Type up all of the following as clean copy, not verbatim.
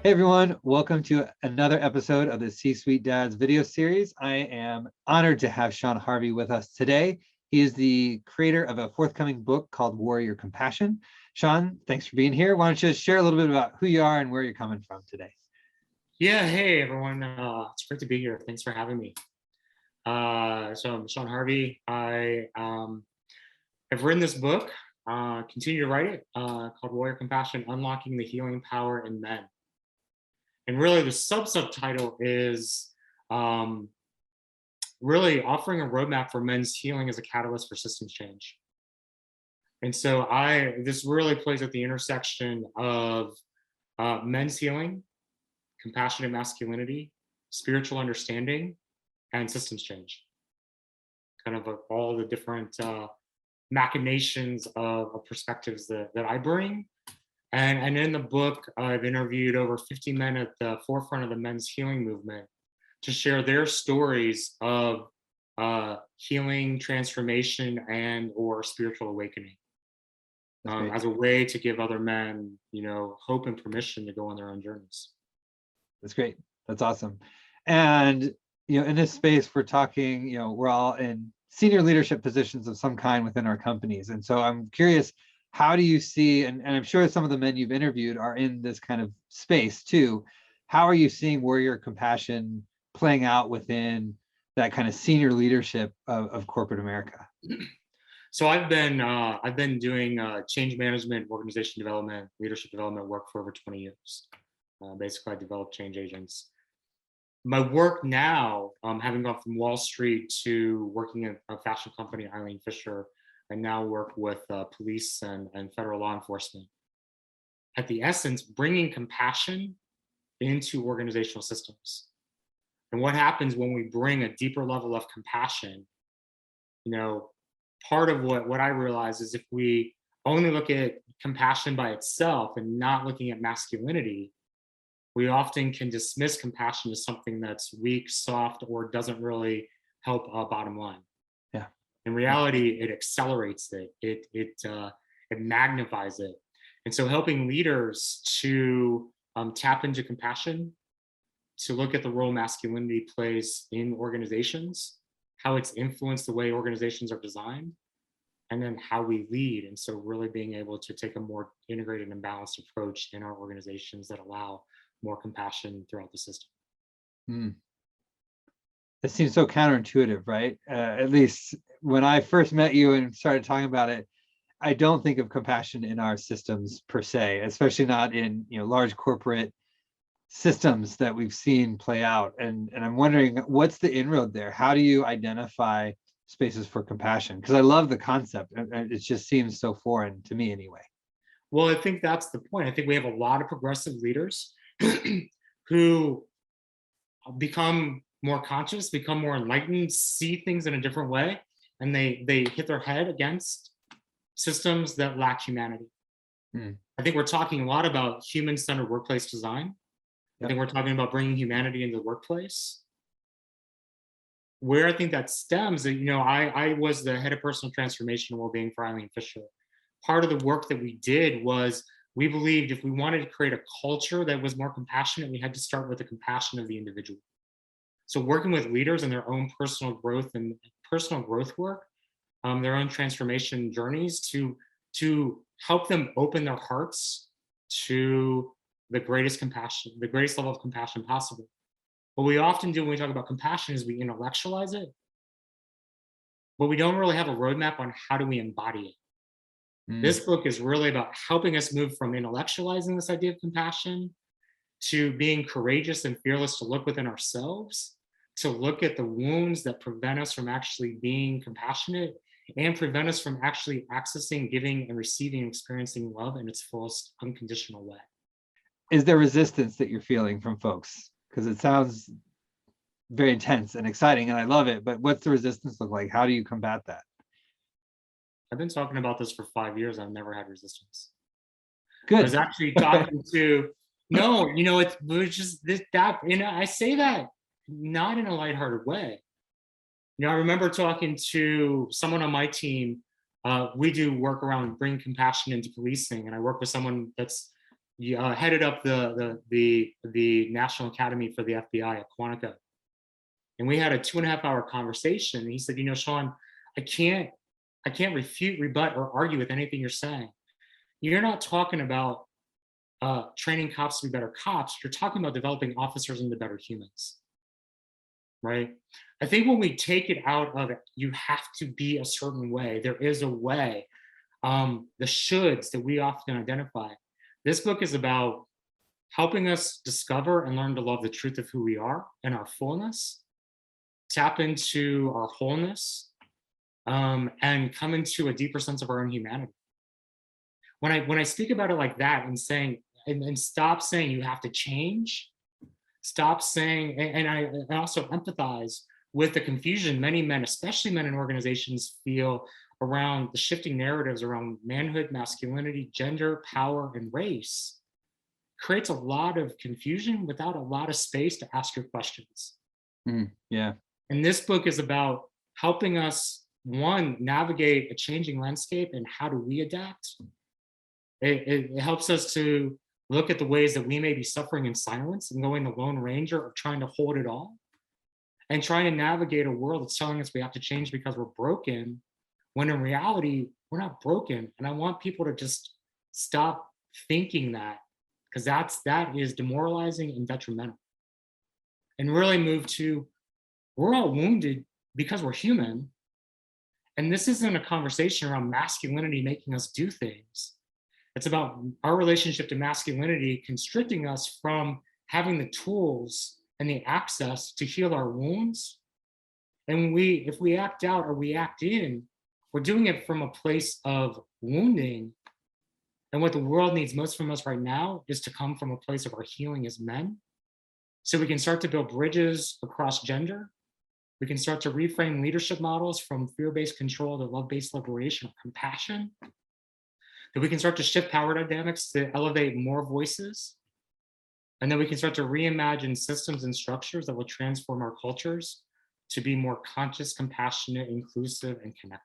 Hey everyone, welcome to another episode of the C-Suite Dads video series. I am honored to have Sean Harvey with us today. He is the creator of a forthcoming book called Warrior Compassion. Sean, thanks for being here. Why don't you share a little bit about who you are and where you're coming from today? Yeah, hey everyone. It's great to be here. Thanks for having me. So I'm Sean Harvey. I have written this book, continue to write it, called Warrior Compassion, Unlocking the Healing Power in Men. And really the subtitle is really offering a roadmap for men's healing as a catalyst for systems change. And so this really plays at the intersection of men's healing, compassionate masculinity, spiritual understanding, and systems change. Kind of all the different machinations of perspectives that I bring. And in the book, I've interviewed over 50 men at the forefront of the men's healing movement to share their stories of healing, transformation, and or spiritual awakening as a way to give other men, hope and permission to go on their own journeys. That's great. That's awesome. And, in this space, we're talking, we're all in senior leadership positions of some kind within our companies. And so I'm curious, how do you see, and I'm sure some of the men you've interviewed are in this kind of space too. How are you seeing warrior compassion playing out within that kind of senior leadership of corporate America? So I've been doing change management, organization development, leadership development work for over 20 years. Basically, I develop change agents. My work now, having gone from Wall Street to working at a fashion company, Eileen Fisher, I now work with police and federal law enforcement. At the essence, bringing compassion into organizational systems. And what happens when we bring a deeper level of compassion, part of what I realize is if we only look at compassion by itself and not looking at masculinity, we often can dismiss compassion as something that's weak, soft, or doesn't really help bottom line. Yeah. In reality, it accelerates it. It magnifies it. And so helping leaders to tap into compassion, to look at the role masculinity plays in organizations, how it's influenced the way organizations are designed, and then how we lead. And so really being able to take a more integrated and balanced approach in our organizations that allow more compassion throughout the system. It seems so counterintuitive, right? At least when I first met you and started talking about it, I don't think of compassion in our systems per se, especially not in large corporate systems that we've seen play out. And I'm wondering, what's the inroad there? How do you identify spaces for compassion? Because I love the concept, and it just seems so foreign to me anyway. Well, I think that's the point. I think we have a lot of progressive leaders who become more conscious, become more enlightened, see things in a different way, and they hit their head against systems that lack humanity. I think we're talking a lot about human-centered workplace design. I think we're talking about bringing humanity into the workplace. Where I think that stems, I was the head of personal transformation and well-being for Eileen Fisher. Part of the work that we did was we believed if we wanted to create a culture that was more compassionate, we had to start with the compassion of the individual. So working with leaders in their own personal growth work, their own transformation journeys to help them open their hearts to the greatest level of compassion possible. What we often do when we talk about compassion is we intellectualize it, but we don't really have a roadmap on how do we embody it. This book is really about helping us move from intellectualizing this idea of compassion to being courageous and fearless to look within ourselves, to look at the wounds that prevent us from actually being compassionate and prevent us from actually accessing, giving, and receiving and experiencing love in its fullest unconditional way. Is there resistance that you're feeling from folks? Because it sounds very intense and exciting and I love it, but what's the resistance look like? How do you combat that? I've been talking about this for 5 years. I've never had resistance. Good. I was actually talking to, it's just that, I say that not in a lighthearted way. I remember talking to someone on my team. We do work around bringing compassion into policing, and I work with someone that's headed up the National Academy for the FBI at Quantico. And we had a 2.5-hour conversation. And he said, Sean, I can't refute, rebut, or argue with anything you're saying. You're not talking about training cops to be better cops. You're talking about developing officers into better humans, right? I think when we take it out of it, you have to be a certain way. There is a way. The shoulds that we often identify. This book is about helping us discover and learn to love the truth of who we are and our fullness, tap into our wholeness, and come into a deeper sense of our own humanity. When I speak about it like that and saying, and stop saying you have to change, stop saying, and I also empathize with the confusion many men, especially men in organizations, feel around the shifting narratives around manhood, masculinity, gender, power, and race. Creates a lot of confusion without a lot of space to ask your questions. Yeah. And this book is about helping us, one, navigate a changing landscape and how do we adapt. It helps us to look at the ways that we may be suffering in silence and going the lone ranger of trying to hold it all and trying to navigate a world that's telling us we have to change because we're broken, when in reality, we're not broken. And I want people to just stop thinking that, because that is demoralizing and detrimental. And really move to, we're all wounded because we're human. And this isn't a conversation around masculinity making us do things. It's about our relationship to masculinity constricting us from having the tools and the access to heal our wounds. And if we act out or we act in, we're doing it from a place of wounding. And what the world needs most from us right now is to come from a place of our healing as men. So we can start to build bridges across gender. We can start to reframe leadership models from fear-based control to love-based liberation or compassion. That we can start to shift power dynamics to elevate more voices. And then we can start to reimagine systems and structures that will transform our cultures to be more conscious, compassionate, inclusive, and connected.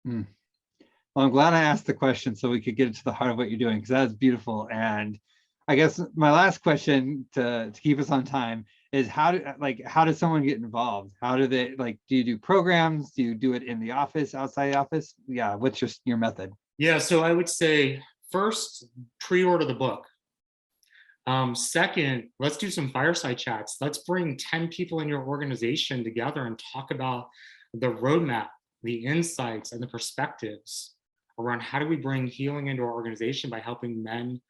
Well, I'm glad I asked the question so we could get into the heart of what you're doing, because that is beautiful. And I guess my last question to keep us on time is how does someone get involved? How do they, do you do programs? Do you do it in the office, outside the office? Yeah, what's your method? Yeah, so I would say first, pre-order the book. Second, let's do some fireside chats. Let's bring 10 people in your organization together and talk about the roadmap, the insights, and the perspectives around how do we bring healing into our organization by helping men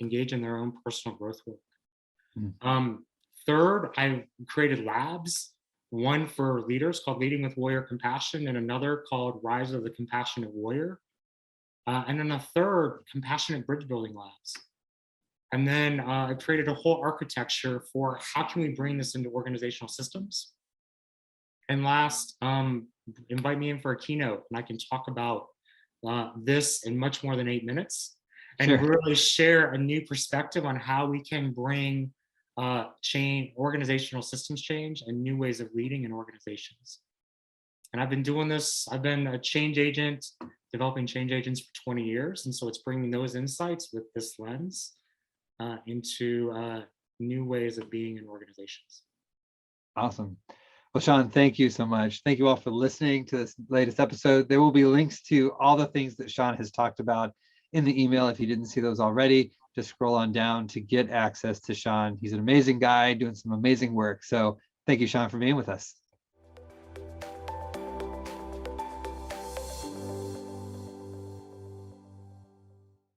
engage in their own personal growth work. Third, I've created labs, one for leaders called Leading with Warrior Compassion, and another called Rise of the Compassionate Warrior. And then a third, Compassionate Bridge Building Labs. And then I created a whole architecture for how can we bring this into organizational systems. And last, invite me in for a keynote, and I can talk about this in much more than 8 minutes, and really share a new perspective on how we can bring organizational systems change and new ways of leading in organizations. And I've been doing this, I've been a change agent, developing change agents for 20 years. And so it's bringing those insights with this lens into new ways of being in organizations. Awesome. Well, Sean, thank you so much. Thank you all for listening to this latest episode. There will be links to all the things that Sean has talked about in the email. If you didn't see those already, just scroll on down to get access to Sean. He's an amazing guy doing some amazing work. So thank you, Sean, for being with us.